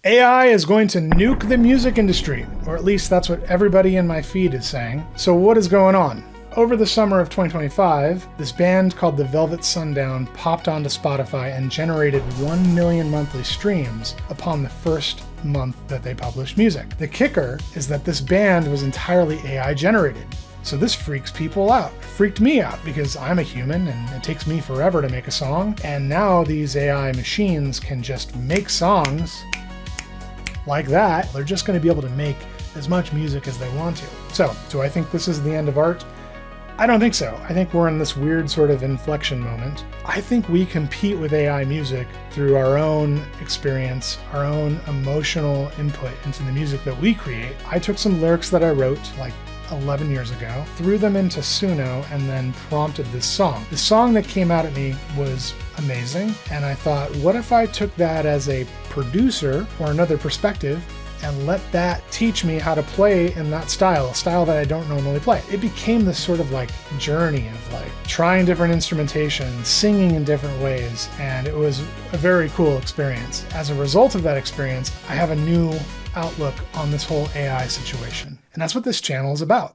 AI is going to nuke the music industry, or at least that's what everybody in my feed is saying. So what is going on? Over the summer of 2025, this band called the Velvet Sundown popped onto Spotify and generated 1 million monthly streams upon the first month that they published music. The kicker is that this band was entirely AI generated. So this freaks people out. It freaked me out because I'm a human and it takes me forever to make a song. And now these AI machines can just make songs like that. They're just going to be able to make as much music as they want to. So, do I think this is the end of art? I don't think so. I think we're in this weird sort of inflection moment. I think we compete with AI music through our own experience, our own emotional input into the music that we create. I took some lyrics that I wrote like 11 years ago, threw them into Sunno, and then prompted this song. The song that came out at me was amazing, and I thought, what if I took that as a producer or another perspective and let that teach me how to play in that style, a style that I don't normally play. It became this sort of like journey of like trying different instrumentation, singing in different ways, and it was a very cool experience. As a result of that experience, I have a new outlook on this whole AI situation. And that's what this channel is about.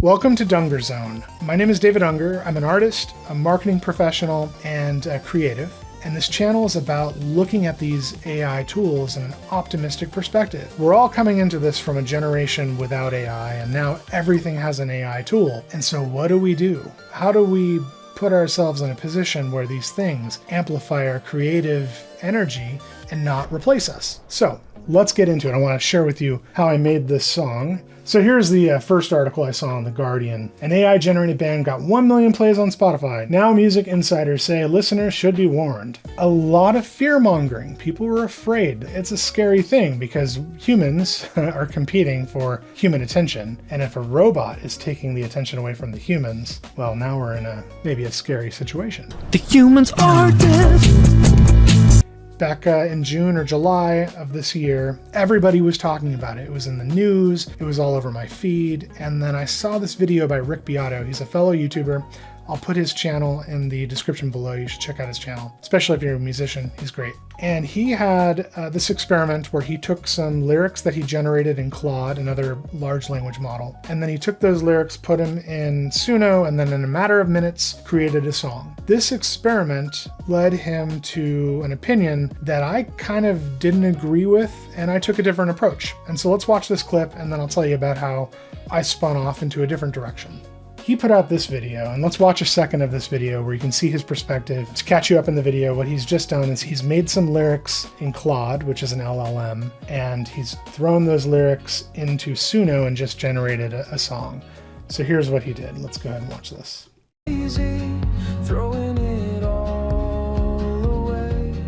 Welcome to Dunger Zone. My name is David Unger. I'm an artist, a marketing professional, and a creative. And this channel is about looking at these AI tools in an optimistic perspective. We're all coming into this from a generation without AI, and now everything has an AI tool. And so what do? How do we put ourselves in a position where these things amplify our creative energy and not replace us? So let's get into it. I want to share with you how I made this song. So here's the first article I saw on The Guardian. An AI-generated band got 1 million plays on Spotify. Now music insiders say listeners should be warned. A lot of fear-mongering. People were afraid. It's a scary thing because humans are competing for human attention. And if a robot is taking the attention away from the humans, well, now we're in maybe a scary situation. The humans are dead. Back in June or July of this year, everybody was talking about it. It was in the news, it was all over my feed, and then I saw this video by Biato. He's a fellow YouTuber. I'll put his channel in the description below. You should check out his channel, especially if you're a musician. He's great. And he had this experiment where he took some lyrics that he generated in Claude, another large language model, and then he took those lyrics, put them in Sunno, and then in a matter of minutes created a song. This experiment led him to an opinion that I kind of didn't agree with, and I took a different approach. And so let's watch this clip, and then I'll tell you about how I spun off into a different direction. He put out this video, and let's watch a second of this video where you can see his perspective. To catch you up in the video, what he's just done is he's made some lyrics in Claude, which is an LLM, and he's thrown those lyrics into Sunno and just generated a song. So here's what he did. Let's go ahead and watch this.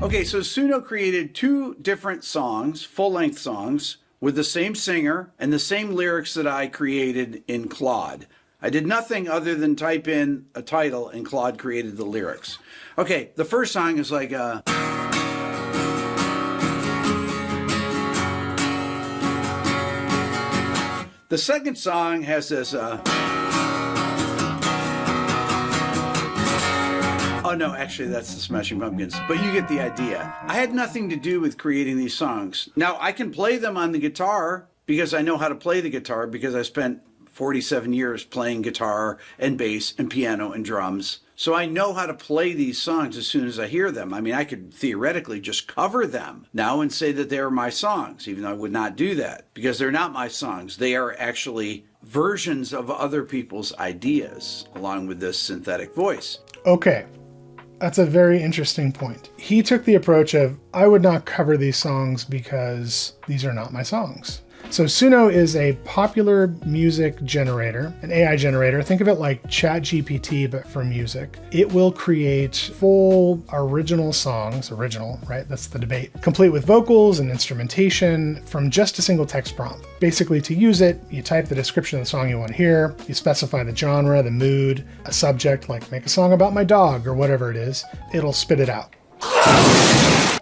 Okay, so Sunno created 2 different songs, full-length songs, with the same singer and the same lyrics that I created in Claude. I did nothing other than type in a title and Claude created the lyrics. Okay, the first song is like the second song has this oh no, actually that's the Smashing Pumpkins, but you get the idea. I had nothing to do with creating these songs. Now I can play them on the guitar because I know how to play the guitar because I spent 47 years playing guitar and bass and piano and drums. So I know how to play these songs as soon as I hear them. I mean, I could theoretically just cover them now and say that they're my songs, even though I would not do that because they're not my songs. They are actually versions of other people's ideas along with this synthetic voice. Okay. That's a very interesting point. He took the approach of, I would not cover these songs because these are not my songs. So Sunno is a popular music generator, an AI generator. Think of it like ChatGPT, but for music. It will create full original songs, original, right? That's the debate. Complete with vocals and instrumentation from just a single text prompt. Basically, to use it, you type the description of the song you want to hear, you specify the genre, the mood, a subject, like make a song about my dog or whatever it is. It'll spit it out.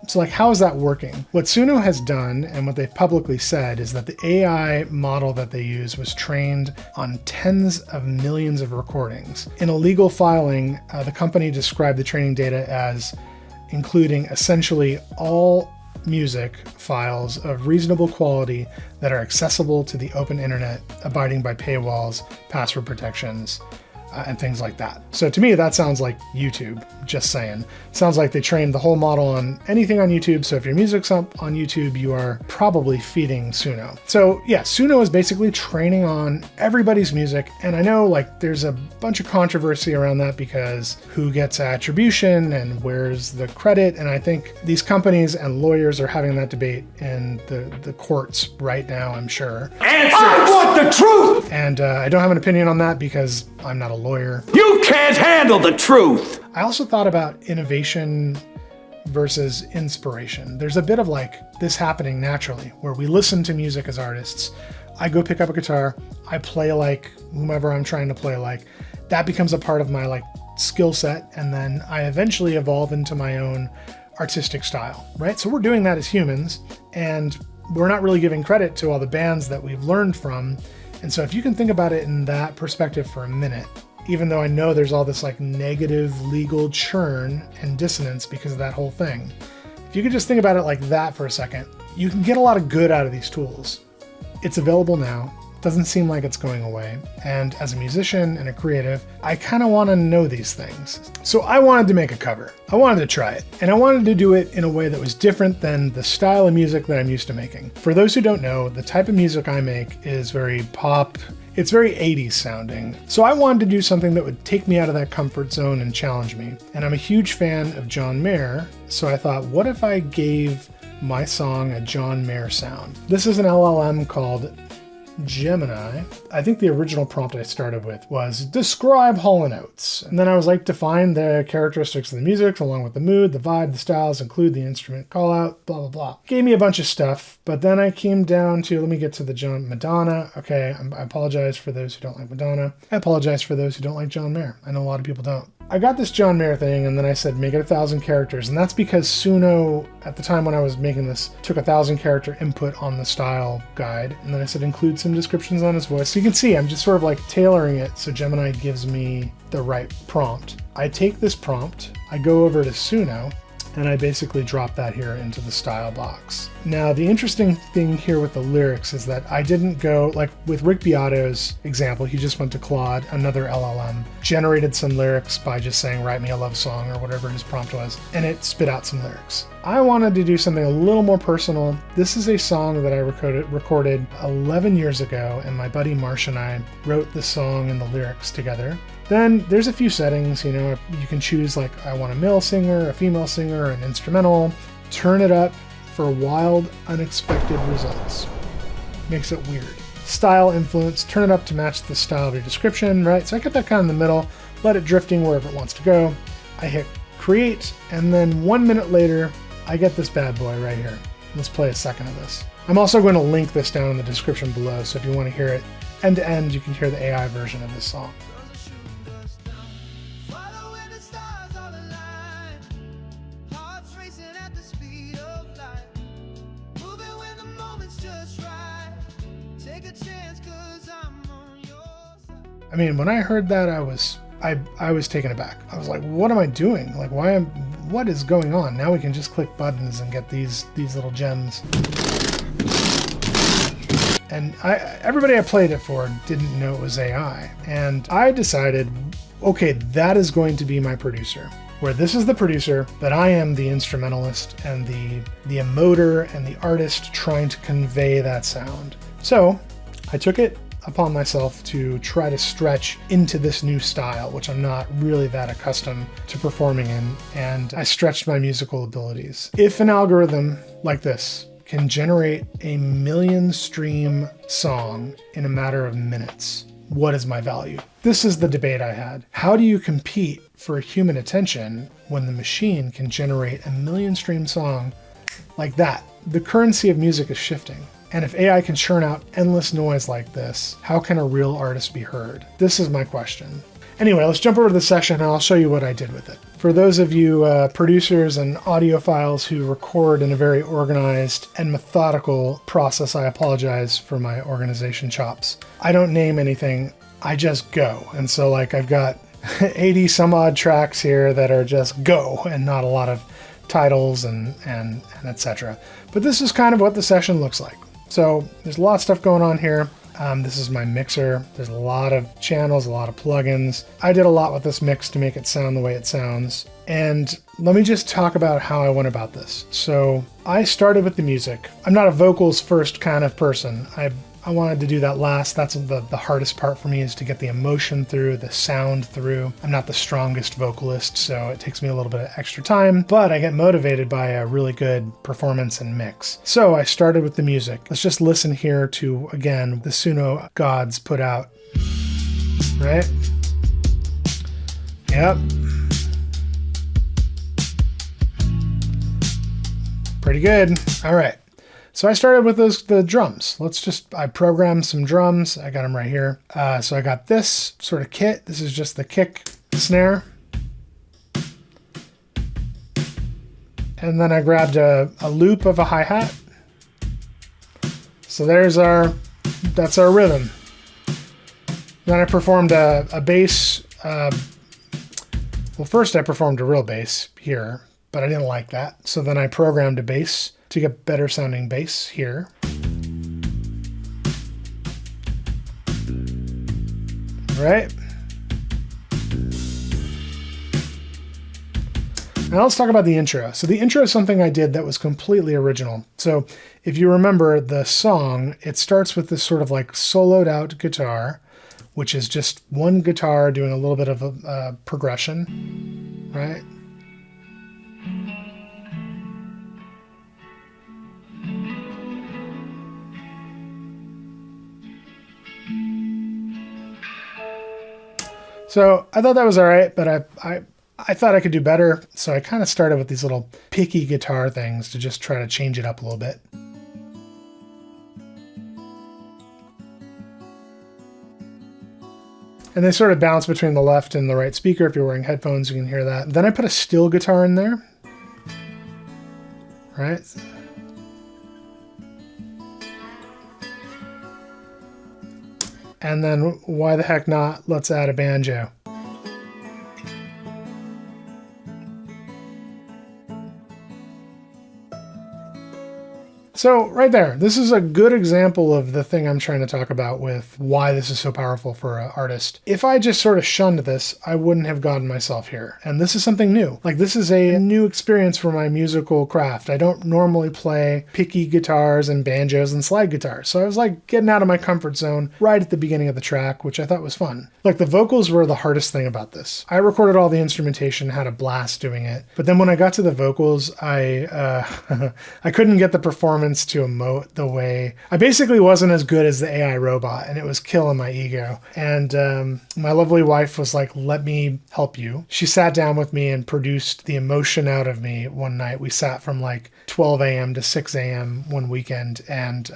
So like, how is that working? What Sunno has done and what they've publicly said is that the AI model that they use was trained on tens of millions of recordings. In a legal filing, the company described the training data as including essentially all music files of reasonable quality that are accessible to the open internet, abiding by paywalls, password protections, and things like that. So to me, that sounds like YouTube, just saying. Sounds like they trained the whole model on anything on YouTube. So if your music's up on YouTube, you are probably feeding Sunno. So yeah, Sunno is basically training on everybody's music. And I know like there's a bunch of controversy around that because who gets attribution and where's the credit? And I think these companies and lawyers are having that debate in the courts right now, I'm sure. Answers! I want the truth! And I don't have an opinion on that because I'm not a lawyer. You can't handle the truth! I also thought about innovation versus inspiration. There's a bit of like this happening naturally where we listen to music as artists. I go pick up a guitar, I play like whomever I'm trying to play like. That becomes a part of my like skill set, and then I eventually evolve into my own artistic style, right? So we're doing that as humans, and we're not really giving credit to all the bands that we've learned from. And so if you can think about it in that perspective for a minute, even though I know there's all this like negative legal churn and dissonance because of that whole thing, if you could just think about it like that for a second, you can get a lot of good out of these tools. It's available now. Doesn't seem like it's going away. And as a musician and a creative, I kind of want to know these things. So I wanted to make a cover. I wanted to try it. And I wanted to do it in a way that was different than the style of music that I'm used to making. For those who don't know, the type of music I make is very pop. It's very 80s sounding. So I wanted to do something that would take me out of that comfort zone and challenge me. And I'm a huge fan of John Mayer. So I thought, what if I gave my song a John Mayer sound? This is an LLM called Gemini. I think the original prompt I started with was describe Hall & Oates. And then I was like, define the characteristics of the music along with the mood, the vibe, the styles, include the instrument call out, blah, blah, blah. Gave me a bunch of stuff, but then I came down to, let me get to the Madonna. Okay, I apologize for those who don't like Madonna. I apologize for those who don't like John Mayer. I know a lot of people don't. I got this John Mayer thing, and then I said, make it 1,000 characters. And that's because Sunno, at the time when I was making this, took 1,000 character input on the style guide. And then I said, include some descriptions on his voice. So you can see, I'm just sort of like tailoring it so Gemini gives me the right prompt. I take this prompt, I go over to Sunno, and I basically drop that here into the style box. Now, the interesting thing here with the lyrics is that I didn't go, like with Rick Biato's example, he just went to Claude, another LLM, generated some lyrics by just saying, write me a love song or whatever his prompt was, and it spit out some lyrics. I wanted to do something a little more personal. This is a song that I recorded 11 years ago, and my buddy Marsh and I wrote the song and the lyrics together. Then there's a few settings, you know, you can choose like I want a male singer, a female singer, an instrumental, turn it up for wild, unexpected results. Makes it weird. Style influence, turn it up to match the style of your description, right? So I get that kind of in the middle, let it drifting wherever it wants to go. I hit create, and then 1 minute later, I get this bad boy right here. Let's play a second of this. I'm also going to link this down in the description below, so if you want to hear it end to end, you can hear the AI version of this song. I mean, when I heard that, I was taken aback. I was like, what am I doing? Like, what is going on? Now we can just click buttons and get these little gems. And everybody I played it for didn't know it was AI. And I decided, okay, that is going to be my producer. Where this is the producer, but I am the instrumentalist and the emoter and the artist trying to convey that sound. So I took it upon myself to try to stretch into this new style, which I'm not really that accustomed to performing in, and I stretched my musical abilities. If an algorithm like this can generate a 1 million stream song in a matter of minutes, what is my value? This is the debate I had. How do you compete for human attention when the machine can generate a 1 million stream song like that? The currency of music is shifting. And if AI can churn out endless noise like this, how can a real artist be heard? This is my question. Anyway, let's jump over to the section and I'll show you what I did with it. For those of you producers and audiophiles who record in a very organized and methodical process, I apologize for my organization chops. I don't name anything, I just go. And so like I've got 80 some odd tracks here that are just go and not a lot of titles and etc. But this is kind of what the session looks like. So there's a lot of stuff going on here. This is my mixer. There's a lot of channels, a lot of plugins. I did a lot with this mix to make it sound the way it sounds. And let me just talk about how I went about this. So I started with the music. I'm not a vocals first kind of person. I wanted to do that last. That's the hardest part for me, is to get the emotion through, the sound through. I'm not the strongest vocalist, so it takes me a little bit of extra time, but I get motivated by a really good performance and mix. So I started with the music. Let's just listen here to, again, the Sunno gods put out, right? Yep. Pretty good. All right. So I started with the drums. I programmed some drums. I got them right here. So I got this sort of kit. This is just the kick snare. And then I grabbed a loop of a hi-hat. So that's our rhythm. Then I performed a bass. Well, first I performed a real bass here, but I didn't like that. So then I programmed a bass to get better sounding bass here. Right. Now let's talk about the intro. So the intro is something I did that was completely original. So if you remember the song, it starts with this sort of like soloed out guitar, which is just one guitar doing a little bit of a progression, right? So I thought that was all right, but I thought I could do better. So I kind of started with these little picky guitar things to just try to change it up a little bit. And they sort of bounce between the left and the right speaker. If you're wearing headphones, you can hear that. Then I put a steel guitar in there. Right? And then, why the heck not, let's add a banjo. So right there, this is a good example of the thing I'm trying to talk about with why this is so powerful for an artist. If I just sort of shunned this, I wouldn't have gotten myself here. And this is something new. Like, this is a new experience for my musical craft. I don't normally play picky guitars and banjos and slide guitars. So I was like getting out of my comfort zone right at the beginning of the track, which I thought was fun. Like, the vocals were the hardest thing about this. I recorded all the instrumentation, had a blast doing it. But then when I got to the vocals, I couldn't get the performance to emote the way I basically wasn't as good as the AI robot, and it was killing my ego. And my lovely wife was like, let me help you. She sat down with me and produced the emotion out of me one night. We sat from like 12 a.m. to 6 a.m. one weekend, and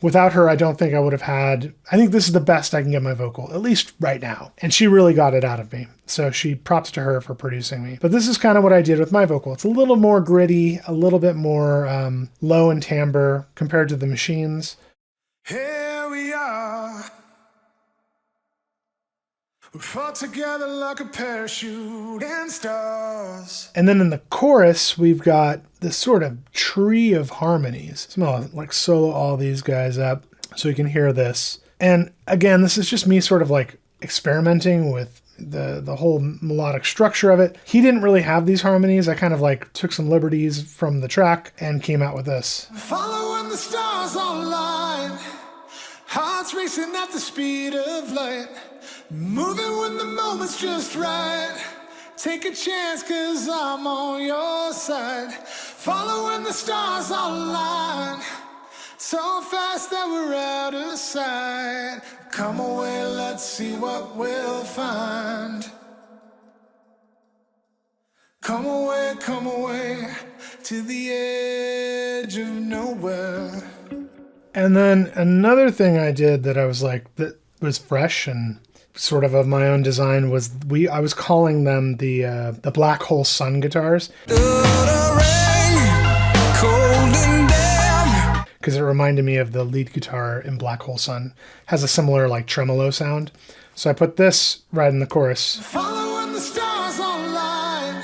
without her, I don't think I would have had, I think this is the best I can get my vocal, at least right now. And she really got it out of me. So props to her for producing me. But this is kind of what I did with my vocal. It's a little more gritty, a little bit more low in timbre compared to the machines. Here we are. We fought together like a parachute and stars. And then in the chorus, we've got this sort of tree of harmonies. So I'm gonna like solo all these guys up so you can hear this. And again, this is just me sort of like experimenting with the whole melodic structure of it. He didn't really have these harmonies. I kind of like took some liberties from the track and came out with this. Following the stars online, hearts racing at the speed of light, moving when the moment's just right. Take a chance, 'cause I'm on your side. Following the stars online, so fast that we're out of sight. Come away, let's see what we'll find. Come away to the edge of nowhere. And then another thing I did that I was like, that was fresh and sort of my own design was I was calling them the Black Hole Sun guitars. Because it reminded me of the lead guitar in Black Hole Sun. Has a similar like tremolo sound. So I put this right in the chorus. Following the stars online,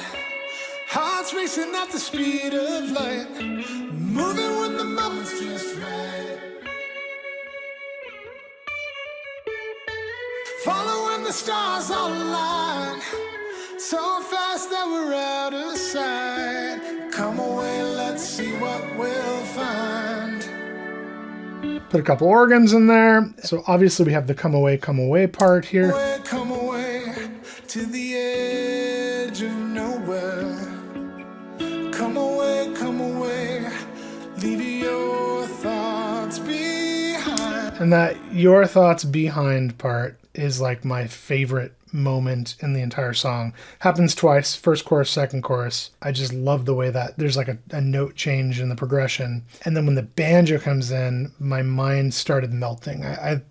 hearts racing at the speed of light, moving when the moment's just right. Following the stars align, so fast that we're out of sight. Come away, let's see what we'll find. Put a couple organs in there. So obviously we have the come away part here. Come away to the edge of nowhere. Come away, leave your thoughts behind. And that your thoughts behind part is like my favorite moment in the entire song. Happens twice, first chorus, second chorus. I just love the way that there's like a note change in the progression. And then when the banjo comes in, my mind started melting. I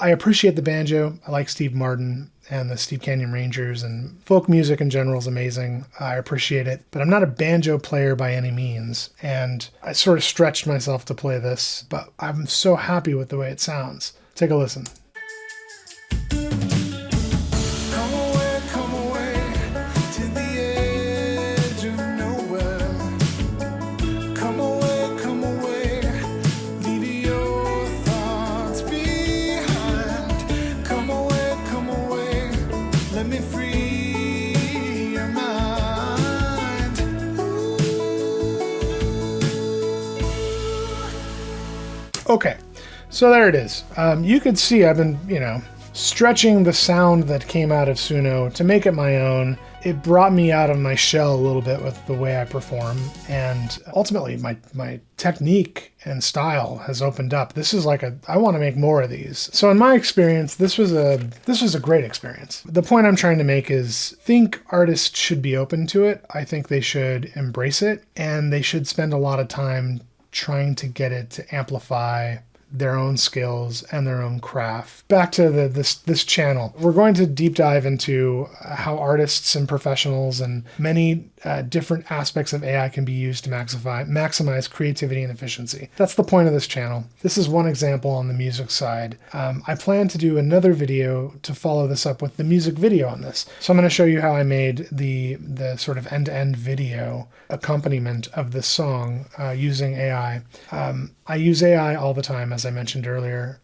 appreciate the banjo. I like Steve Martin and the Steve Canyon Rangers, and folk music in general is amazing. I appreciate it, but I'm not a banjo player by any means. And I sort of stretched myself to play this, but I'm so happy with the way it sounds. Take a listen. Okay, so there it is. You could see I've been, stretching the sound that came out of Sunno to make it my own. It brought me out of my shell a little bit with the way I perform, and ultimately my technique and style has opened up. This is like I want to make more of these. So in my experience, this was a great experience. The point I'm trying to make is think artists should be open to it. I think they should embrace it, and they should spend a lot of time trying to get it to amplify their own skills and their own craft. Back to this channel. We're going to deep dive into how artists and professionals and many different aspects of AI can be used to maximize creativity and efficiency. That's the point of this channel. This is one example on the music side. I plan to do another video to follow this up with the music video on this. So I'm going to show you how I made the sort of end-to-end video accompaniment of this song using AI. I use AI all the time, as I mentioned earlier.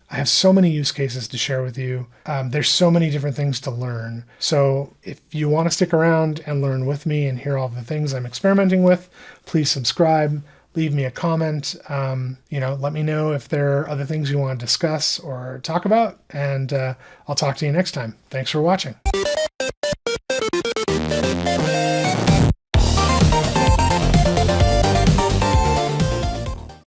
I have so many use cases to share with you. There's so many different things to learn. So if you want to stick around and learn with me and hear all the things I'm experimenting with, please subscribe, leave me a comment. Let me know if there are other things you want to discuss or talk about, and I'll talk to you next time. Thanks for watching.